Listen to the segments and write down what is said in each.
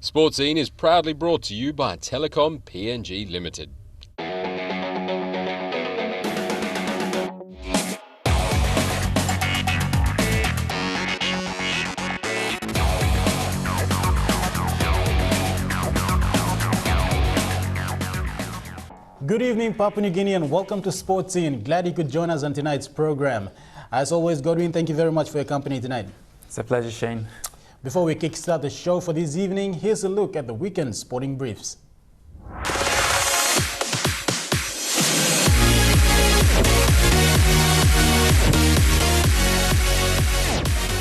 Sports Scene is proudly brought to you by Telecom PNG Limited. Good evening, Papua New Guinea, and welcome to Sports Scene. Glad you could join us on tonight's program. As always, Godwin, thank you very much for your company tonight. It's a pleasure, Shane. Before we kickstart the show for this evening, here's a look at the weekend sporting briefs.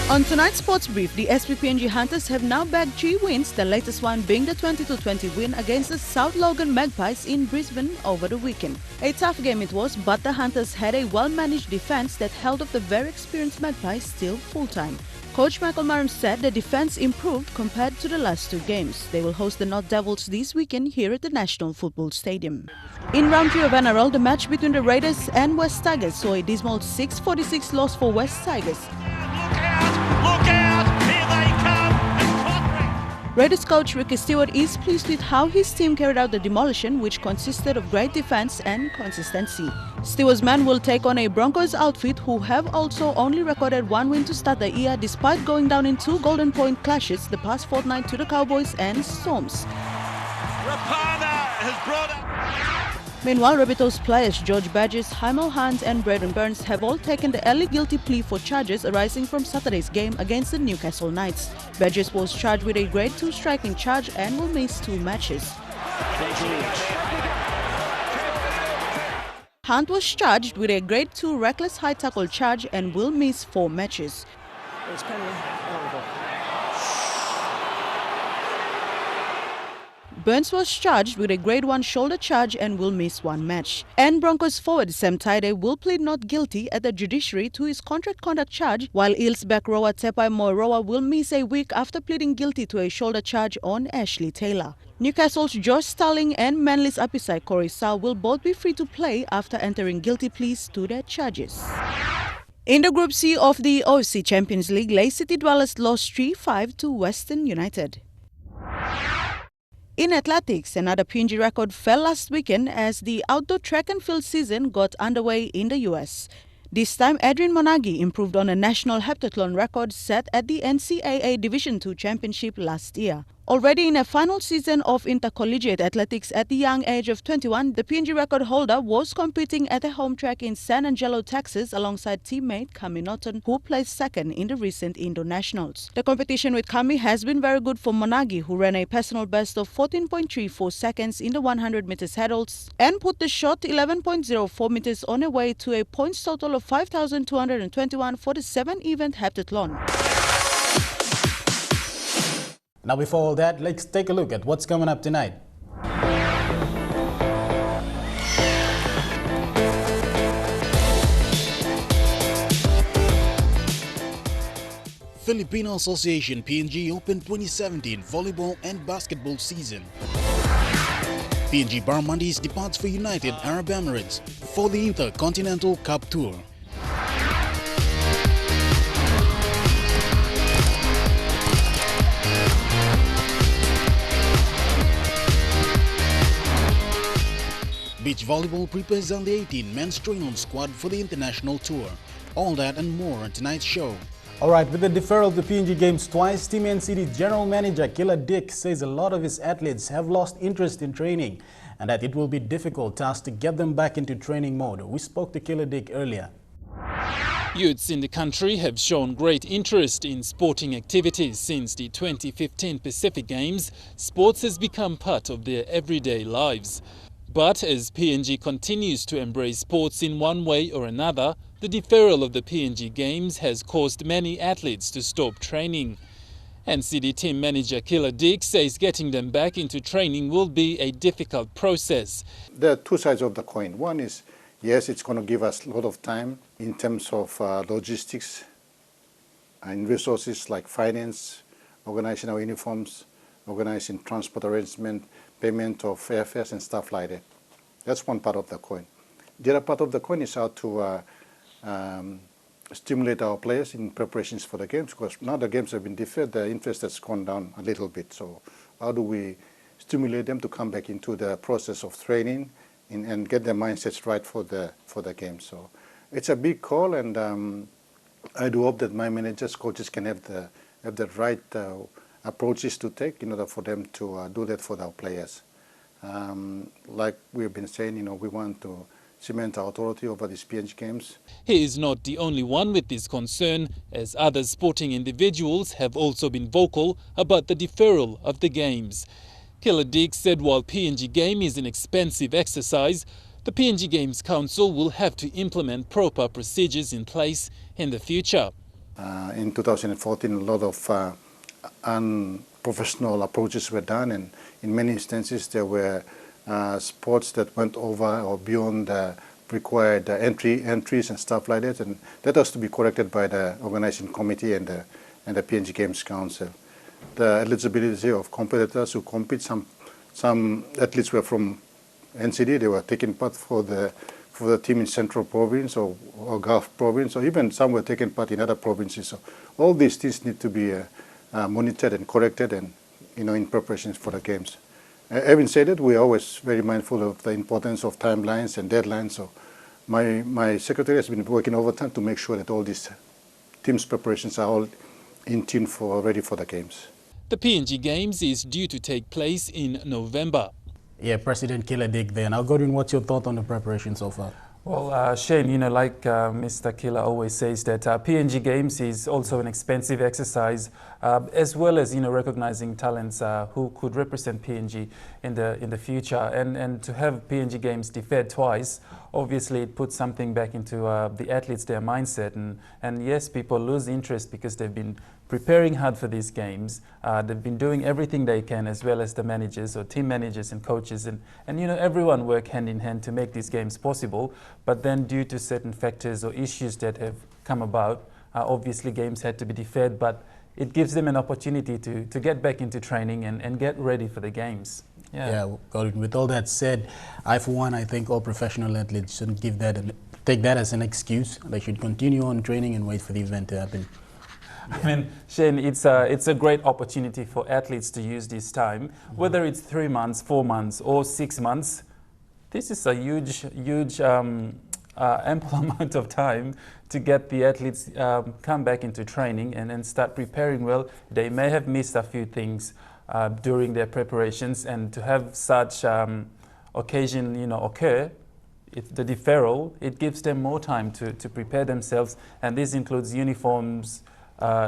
On tonight's sports brief, the PNG Hunters have now bagged 3 wins, the latest one being the 20-20 win against the South Logan Magpies in Brisbane over the weekend. A tough game it was, but the Hunters had a well-managed defense that held off the very experienced Magpies still full-time. Coach Michael Marum said the defense improved compared to the last 2 games. They will host the North Devils this weekend here at the National Football Stadium. In round 3 of NRL, the match between the Raiders and West Tigers saw a dismal 6-46 loss for West Tigers. Raiders coach Ricky Stewart is pleased with how his team carried out the demolition, which consisted of great defense and consistency. Stewart's men will take on a Broncos outfit who have also only recorded 1 win to start the year despite going down in 2 Golden Point clashes the past fortnight to the Cowboys and Storms. Meanwhile, Rabbitohs players George Badges, Hymel Hunt and Braden Burns have all taken the early guilty plea for charges arising from Saturday's game against the Newcastle Knights. Badges was charged with a Grade 2 striking charge and will miss 2 matches. Hunt was charged with a Grade 2 reckless high tackle charge and will miss 4 matches. Burns was charged with a Grade 1 shoulder charge and will miss 1 match. And Broncos forward Sam Taide will plead not guilty at the judiciary to his contract conduct charge, while Eels back rower Tepai Moeroa will miss a week after pleading guilty to a shoulder charge on Ashley Taylor. Newcastle's Josh Starling and Manly's Apisai Corey Sau will both be free to play after entering guilty pleas to their charges. In the Group C of the OFC Champions League, Ley City Dwellers lost 3-5 to Western United. In athletics, another PNG record fell last weekend as the outdoor track and field season got underway in the US. This time, Adrian Monagi improved on a national heptathlon record set at the NCAA Division II Championship last year. Already in a final season of intercollegiate athletics at the young age of 21, the PNG record holder was competing at a home track in San Angelo, Texas alongside teammate Kami Norton, who placed second in the recent Indo Nationals. The competition with Kami has been very good for Monagi, who ran a personal best of 14.34 seconds in the 100 meters hurdles and put the short 11.04 meters on a way to a points total of 5,221 for the 7-event heptathlon. Now before all that, let's take a look at what's coming up tonight. Filipino Association PNG Open 2017 volleyball and basketball season. PNG Barramundis departs for United Arab Emirates for the Inter-Continental Cup tour. Beach volleyball prepares on the 18 men's train-on squad for the international tour. All that and more on tonight's show. Alright, with the deferral of the PNG Games twice, Team NCD General Manager Killer Dick says a lot of his athletes have lost interest in training and that it will be difficult task to get them back into training mode. We spoke to Killer Dick earlier. Youths in the country have shown great interest in sporting activities since the 2015 Pacific Games. Sports has become part of their everyday lives. But as PNG continues to embrace sports in one way or another, the deferral of the PNG Games has caused many athletes to stop training. NCD team manager Killer Dick says getting them back into training will be a difficult process. There are 2 sides of the coin. One is, yes, it's going to give us a lot of time in terms of logistics and resources like finance, organizing our uniforms, organizing transport arrangement, payment of airfares and stuff like that. That's one part of the coin. The other part of the coin is how to stimulate our players in preparations for the games, because now the games have been deferred, the interest has gone down a little bit. So how do we stimulate them to come back into the process of training and get their mindsets right for the game? So it's a big call, and I do hope that my managers, coaches can have the right approaches to take in order for them to do that for our players. Like we've been saying, we want to cement our authority over these PNG games. He is not the only one with this concern, as other sporting individuals have also been vocal about the deferral of the games. Killer Dick said while PNG game is an expensive exercise, the PNG Games Council will have to implement proper procedures in place in the future. In 2014, a lot of unprofessional approaches were done, and in many instances there were sports that went over or beyond the required entries and stuff like that, and that has to be corrected by the organizing committee and the PNG Games Council. The eligibility of competitors who compete, some athletes were from NCD, they were taking part for the team in Central Province or Gulf Province, or even some were taking part in other provinces. So all these things need to be monitored and corrected, and in preparations for the games. Having said that, we are always very mindful of the importance of timelines and deadlines. So my secretary has been working overtime to make sure that all these teams' preparations are all in tune ready for the games. The PNG Games is due to take place in November. Yeah, President Killer Dick there. Now, Godwin, what's your thought on the preparation so far? Well, Shane, like Mr. Killer always says, that PNG Games is also an expensive exercise, as well as recognizing talents who could represent PNG in the future. And to have PNG Games deferred twice, obviously it puts something back into the athletes, their mindset. And yes, people lose interest because they've been preparing hard for these games. They've been doing everything they can, as well as the managers or team managers and coaches, and everyone work hand in hand to make these games possible. But then due to certain factors or issues that have come about, obviously games had to be deferred, but it gives them an opportunity to get back into training and get ready for the games. Yeah, with all that said, for one, I think all professional athletes shouldn't take that as an excuse. They should continue on training and wait for the event to happen. I mean, Shane, it's a great opportunity for athletes to use this time, whether it's 3 months, 4 months, or 6 months. This is a huge ample amount of time to get the athletes come back into training and start preparing well. They may have missed a few things during their preparations, and to have such occasion occur, the deferral, it gives them more time to prepare themselves, and this includes uniforms,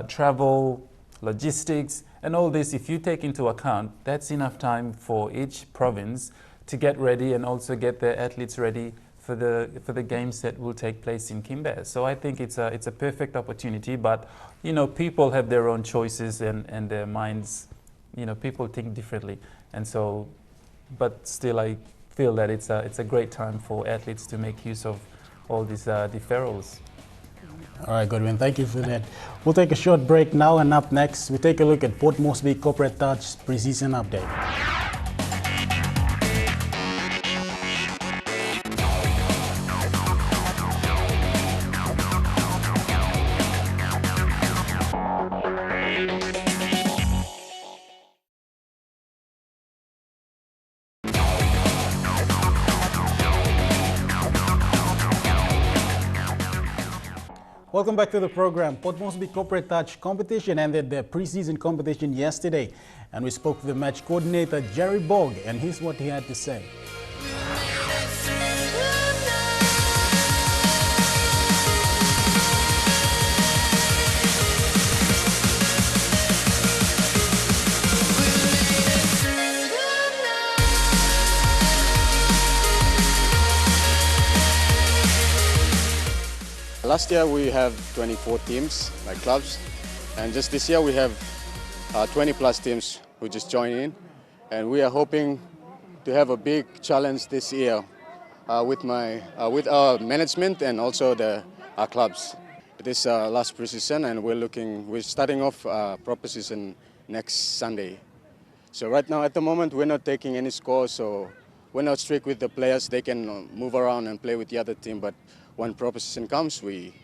travel, logistics, and all this. If you take into account, that's enough time for each province to get ready and also get their athletes ready for the games that will take place in Kimber. So I think it's a perfect opportunity, but people have their own choices and their minds. People think differently, and so, but still I feel that it's a great time for athletes to make use of all these deferrals. All right, Godwin, thank you for that. We'll take a short break now, and up next, we take a look at Port Moresby Corporate Touch preseason update. Welcome back to the program. Port Moresby Corporate Touch competition ended their preseason competition yesterday, and we spoke to the match coordinator Jerry Bogg, and here's what he had to say. Last year we have 24 teams, like clubs, and just this year we have 20 plus teams who just joined in, and we are hoping to have a big challenge this year with our management and also our clubs. It is last preseason, and we're starting off proper season next Sunday. So right now at the moment we're not taking any scores, so we're not strict with the players. They can move around and play with the other team, but when proper season comes, we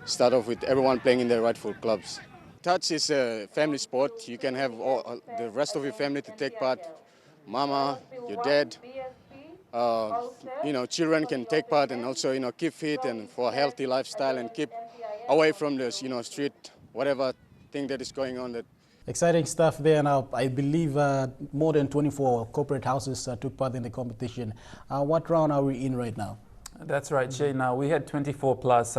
start off with everyone playing in their rightful clubs. Touch is a family sport. You can have the rest of your family to take part. Mama, your dad, children can take part and also, keep fit and for a healthy lifestyle and keep away from this, street, whatever thing that is going on. Exciting stuff there. Now, I believe more than 24 corporate houses took part in the competition. What round are we in right now? That's right, Shay. Now, we had 24 plus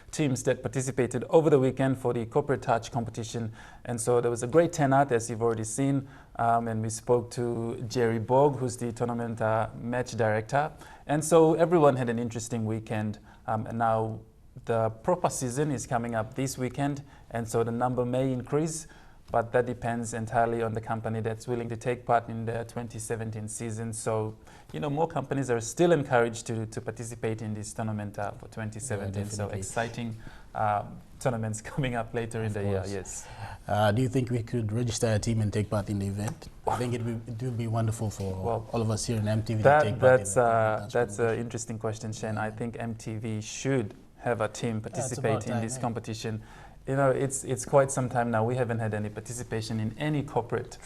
teams that participated over the weekend for the corporate touch competition. And so there was a great turnout, as you've already seen. And we spoke to Jerry Borg, who's the tournament match director. And so everyone had an interesting weekend. And now the proper season is coming up this weekend. And so the number may increase, but that depends entirely on the company that's willing to take part in the 2017 season. So, more companies are still encouraged to participate in this tournament for 2017. Yeah, so exciting tournaments coming up later in the year, yes. Do you think we could register a team and take part in the event? I think it would be wonderful for all of us here in MTV to take part. That's an interesting question, Shane. I think MTV should have a team participate in this competition. It's quite some time now. We haven't had any participation in any corporate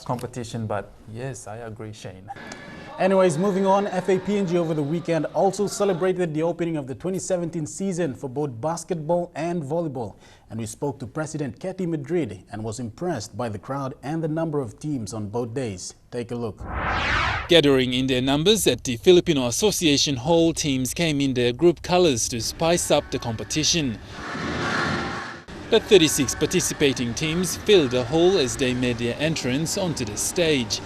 competition, but yes, I agree, Shane. Anyways, moving on, PNG over the weekend also celebrated the opening of the 2017 season for both basketball and volleyball. And we spoke to President Katie Madrid and was impressed by the crowd and the number of teams on both days. Take a look. Gathering in their numbers at the Filipino Association Hall, teams came in their group colors to spice up the competition. The 36 participating teams filled the hall as they made their entrance onto the stage.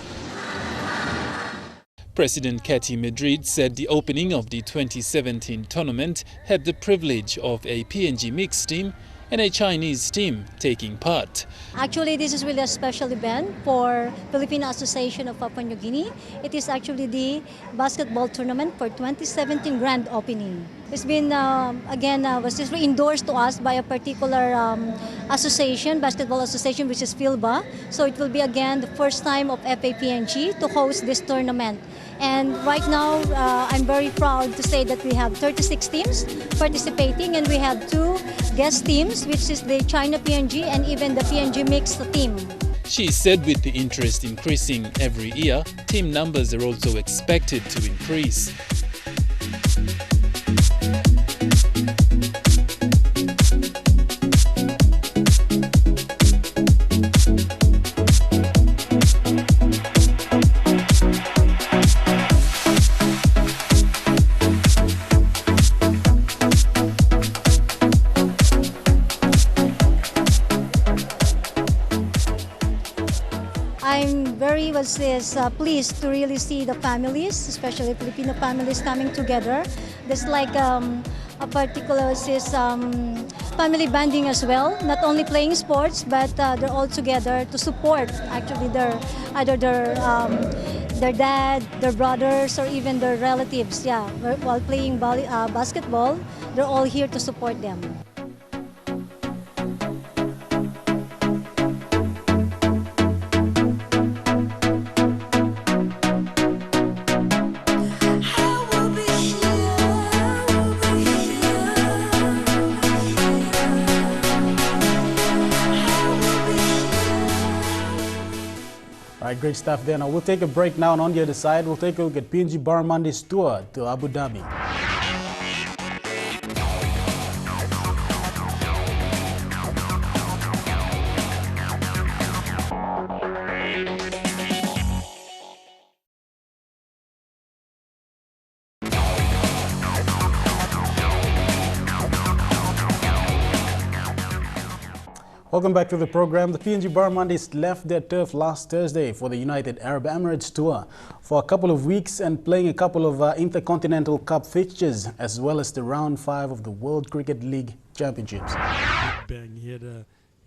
President Katie Madrid said the opening of the 2017 tournament had the privilege of a PNG mixed team and a Chinese team taking part. Actually, this is really a special event for Filipino Association of Papua New Guinea. It is actually the basketball tournament for 2017 grand opening. It's been, was just endorsed to us by a particular association, basketball association, which is FILBA. So it will be again the first time of PNG to host this tournament. And right now, I'm very proud to say that we have 36 teams participating, and we have 2 guest teams, which is the China PNG and even the PNG mixed team. She said with the interest increasing every year, team numbers are also expected to increase. I'm very pleased to really see the families, especially Filipino families, coming together. There's like a particular family bonding as well. Not only playing sports, but they're all together to support actually either their dad, their brothers, or even their relatives. Yeah, while playing basketball, they're all here to support them. All right, great stuff there. Now we'll take a break now, and on the other side, we'll take a look at PNG Barramundis tour to Abu Dhabi. Welcome back to the program. The PNG Barramundis left their turf last Thursday for the United Arab Emirates tour for a couple of weeks and playing a couple of Inter-Continental Cup fixtures, as well as the round 5 of the World Cricket League Championships.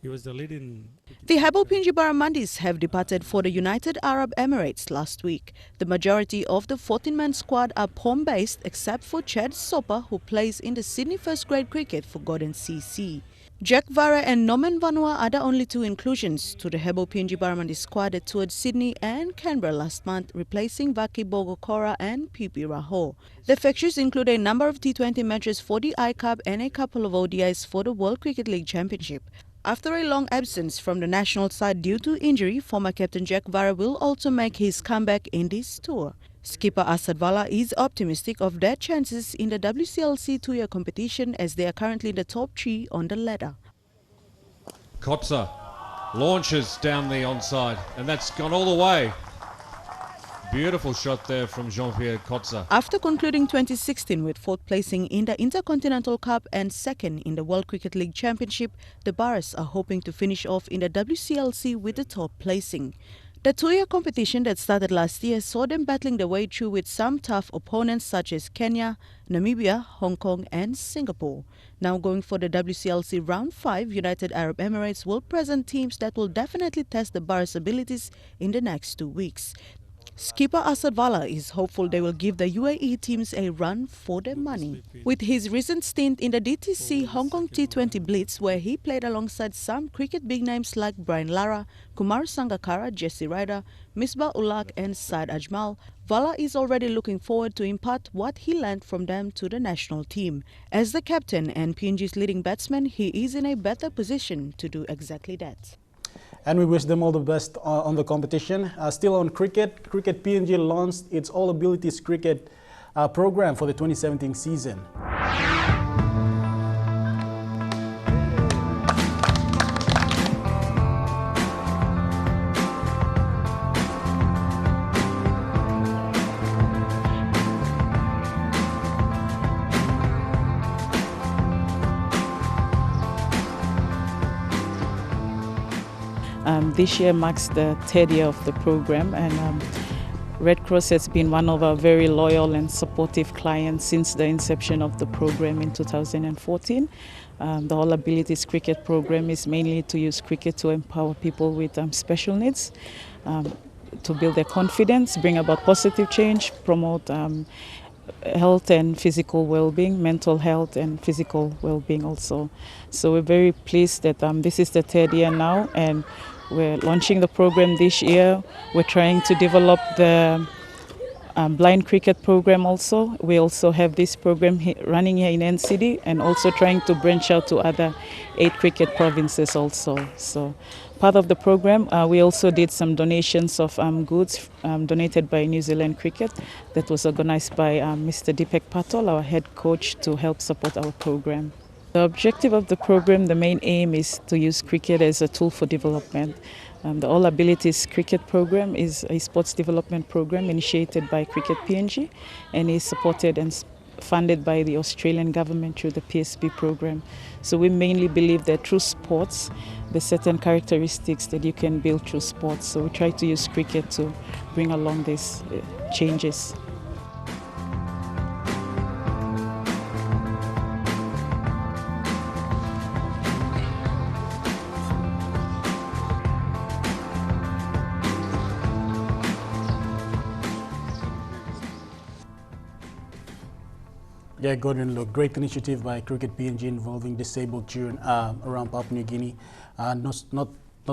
He was the leading. The PNG Barramundis have departed for the United Arab Emirates last week. The majority of the 14-man squad are home-based except for Chad Soper, who plays in the Sydney first grade cricket for Gordon CC. Jack Vara and Norman Vanua are the only two inclusions to the Hebo PNG Barramundis squad that toured Sydney and Canberra last month, replacing Vaki Bogokora and Pipi Raho. The fixtures include a number of T20 matches for the I-Cup and a couple of ODIs for the World Cricket League Championship. After a long absence from the national side due to injury, former captain Jack Vara will also make his comeback in this tour. Skipper Asad Vala is optimistic of their chances in the WCLC two-year competition as they are currently in the top three on the ladder. Kotza launches down the onside, and that's gone all the way. Beautiful shot there from Jean-Pierre Kotza. After concluding 2016 with fourth placing in the Inter-Continental Cup and second in the World Cricket League Championship, the Barras are hoping to finish off in the WCLC with the top placing. The two-year competition that started last year saw them battling their way through with some tough opponents such as Kenya, Namibia, Hong Kong and Singapore. Now going for the WCLC Round 5, United Arab Emirates will present teams that will definitely test the Barras' abilities in the next 2 weeks. Skipper Asad Vala is hopeful they will give the UAE teams a run for their money. With his recent stint in the DTC Hong Kong T20 Blitz, where he played alongside some cricket big names like Brian Lara, Kumar Sangakkara, Jesse Ryder, Misbah Ulaq and Saad Ajmal, Vala is already looking forward to impart what he learned from them to the national team. As the captain and PNG's leading batsman, he is in a better position to do exactly that. And we wish them all the best on the competition. Still on cricket, Cricket PNG launched its All Abilities Cricket program for the 2017 season. This year marks the third year of the program, and Red Cross has been one of our very loyal and supportive clients since the inception of the program in 2014. The All Abilities Cricket program is mainly to use cricket to empower people with special needs, to build their confidence, bring about positive change, promote health and physical well-being, mental health and physical well-being also. So we're very pleased that this is the third year now, and we're launching the program this year. We're trying to develop the blind cricket program also. We also have this program running here in NCD and also trying to branch out to other 8 cricket provinces also. So part of the program, we also did some donations of goods donated by New Zealand Cricket that was organized by Mr. Deepak Patel, our head coach, to help support our program. The objective of the program, the main aim is to use cricket as a tool for development. The All Abilities Cricket program is a sports development program initiated by Cricket PNG and is supported and funded by the Australian government through the PSB program. So we mainly believe that through sports, there's certain characteristics that you can build through sports. So we try to use cricket to bring along these changes. Yeah, Gordon, look, great initiative by Cricket PNG involving disabled children around Papua New Guinea. Not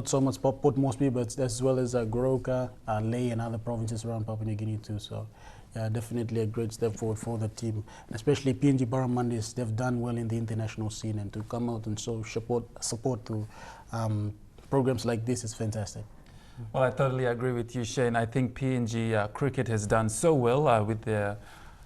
so much Port Moresby, but as well as Goroka, Lae and other provinces around Papua New Guinea too. So definitely a great step forward for the team, and especially PNG Barramundis. They've done well in the international scene, and to come out and show support to programs like this is fantastic. Well, I totally agree with you, Shane. I think PNG cricket has done so well with their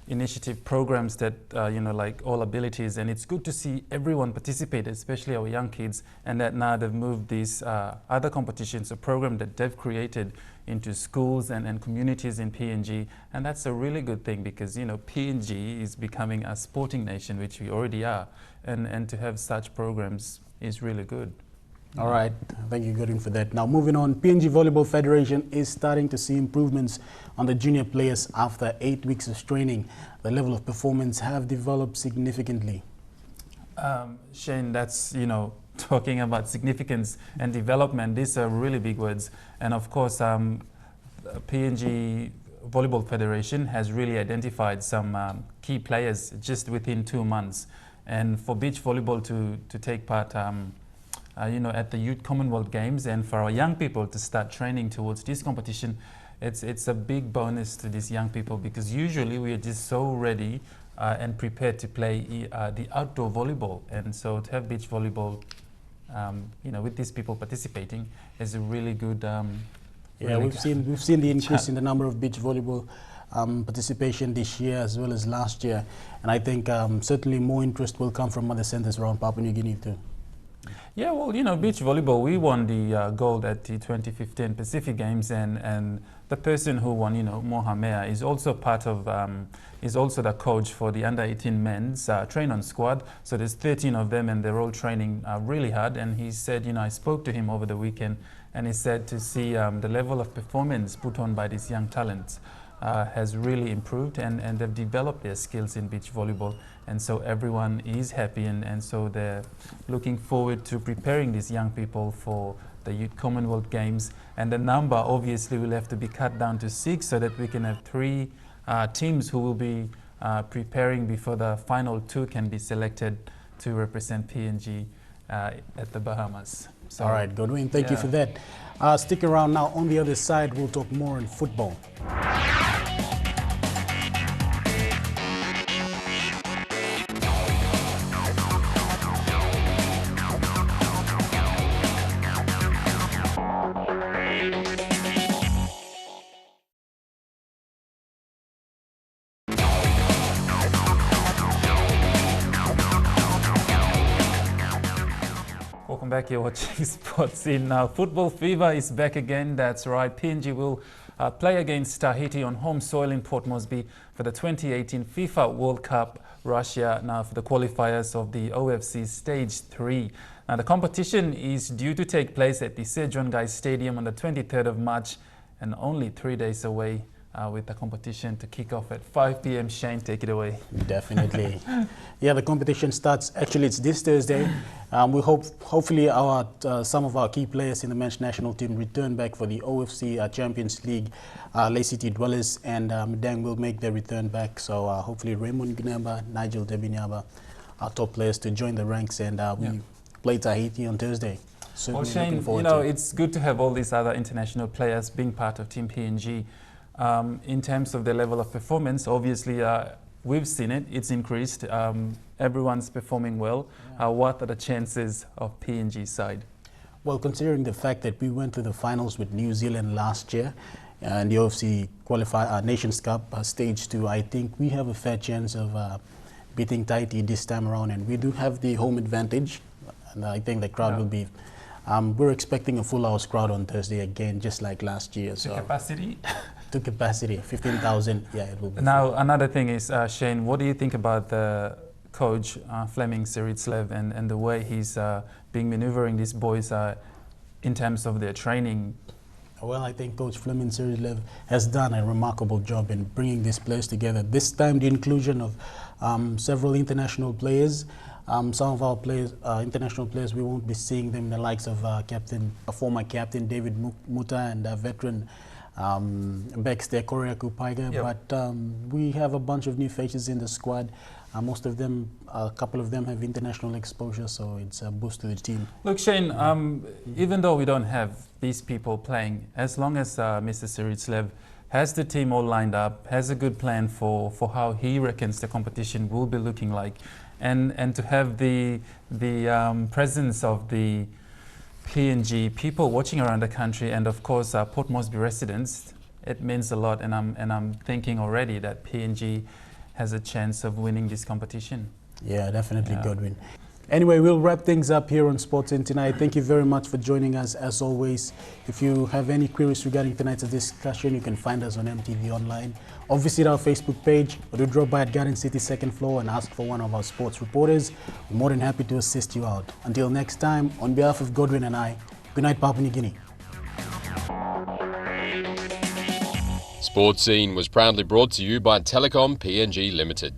initiative programs that, like All Abilities, and it's good to see everyone participate, especially our young kids, and that now they've moved these other competitions, a program that they've created into schools and communities in PNG, and that's a really good thing because, PNG is becoming a sporting nation, which we already are, and to have such programs is really good. All right, thank you, Gordon, for that. Now, moving on, PNG Volleyball Federation is starting to see improvements on the junior players after 8 weeks of training. The level of performance have developed significantly. Shane, that's, talking about significance and development, these are really big words. And of course, PNG Volleyball Federation has really identified some key players just within 2 months. And for beach volleyball to take part at the Youth Commonwealth Games, and for our young people to start training towards this competition, it's a big bonus to these young people, because usually we are just so ready and prepared to play the outdoor volleyball. And so to have beach volleyball, with these people participating is a really good. We've seen the increase in the number of beach volleyball participation this year as well as last year, and I think certainly more interest will come from other centers around Papua New Guinea too. Yeah, well, beach volleyball, we won the gold at the 2015 Pacific Games, and the person who won, Mohamed, is also part of, is also the coach for the under-18 men's train-on squad. So there's 13 of them, and they're all training really hard. And he said, I spoke to him over the weekend, and he said to see the level of performance put on by these young talents has really improved, and they've developed their skills in beach volleyball. And so everyone is happy, and so they're looking forward to preparing these young people for the Youth Commonwealth Games. And the number obviously will have to be cut down to 6 so that we can have 3 teams who will be preparing before the final 2 can be selected to represent PNG at the Bahamas. So, all right, Godwin, thank you for that. Stick around now. On the other side, we'll talk more on football. Welcome back. You're watching Sports in. Football fever is back again. That's right. PNG will play against Tahiti on home soil in Port Moresby for the 2018 FIFA World Cup Russia, now for the qualifiers of the OFC Stage 3. Now the competition is due to take place at the Sejong Gai Stadium on the 23rd of March, and only 3 days away with the competition to kick off at 5 p.m. Shane, take it away. Definitely. Yeah, the competition starts, actually it's this Thursday. We hopefully some of our key players in the men's national team return back for the OFC Champions League. Lacey Dwellers and Medang will make their return back. So hopefully Raymond Gnamba, Nigel Debinyaba, our top players to join the ranks, and we play Tahiti on Thursday. Well, Shane, it's good to have all these other international players being part of Team PNG. In terms of the level of performance, obviously we've seen it, it's increased. Everyone's performing well. What are the chances of PNG's side? Well, considering the fact that we went to the finals with New Zealand last year and the OFC Nations Cup Stage 2, I think we have a fair chance of beating Tahiti this time around, and we do have the home advantage, and I think the crowd will be. We're expecting a full house crowd on Thursday again, just like last year. So capacity? To capacity, 15,000. Yeah, it will be. Now, another thing is, Shane, what do you think about the coach, Fleming Siritslev, and the way he's been maneuvering these boys in terms of their training? Well, I think Coach Fleming Siritslev has done a remarkable job in bringing these players together. This time, the inclusion of several international players. Some of our players, international players, we won't be seeing them, the likes of former captain David Muta and veteran Baxter Korea Kupaiga. But we have a bunch of new faces in the squad. Most of them, a couple of them have international exposure, so it's a boost to the team. Look, Shane, even though we don't have these people playing, as long as Mr. Siritslev has the team all lined up, has a good plan for how he reckons the competition will be looking like, and to have the presence of the PNG people watching around the country, and of course Port Moresby residents, it means a lot. And I'm thinking already that PNG has a chance of winning this competition. Yeah, definitely, Godwin. Anyway, we'll wrap things up here on Sports In tonight. Thank you very much for joining us, as always. If you have any queries regarding tonight's discussion, you can find us on EMTV Online, or visit our Facebook page, or do drop by at Garden City 2nd floor and ask for one of our sports reporters. We're more than happy to assist you out. Until next time, on behalf of Godwin and I, good night, Papua New Guinea. Sports Scene was proudly brought to you by Telecom PNG Limited.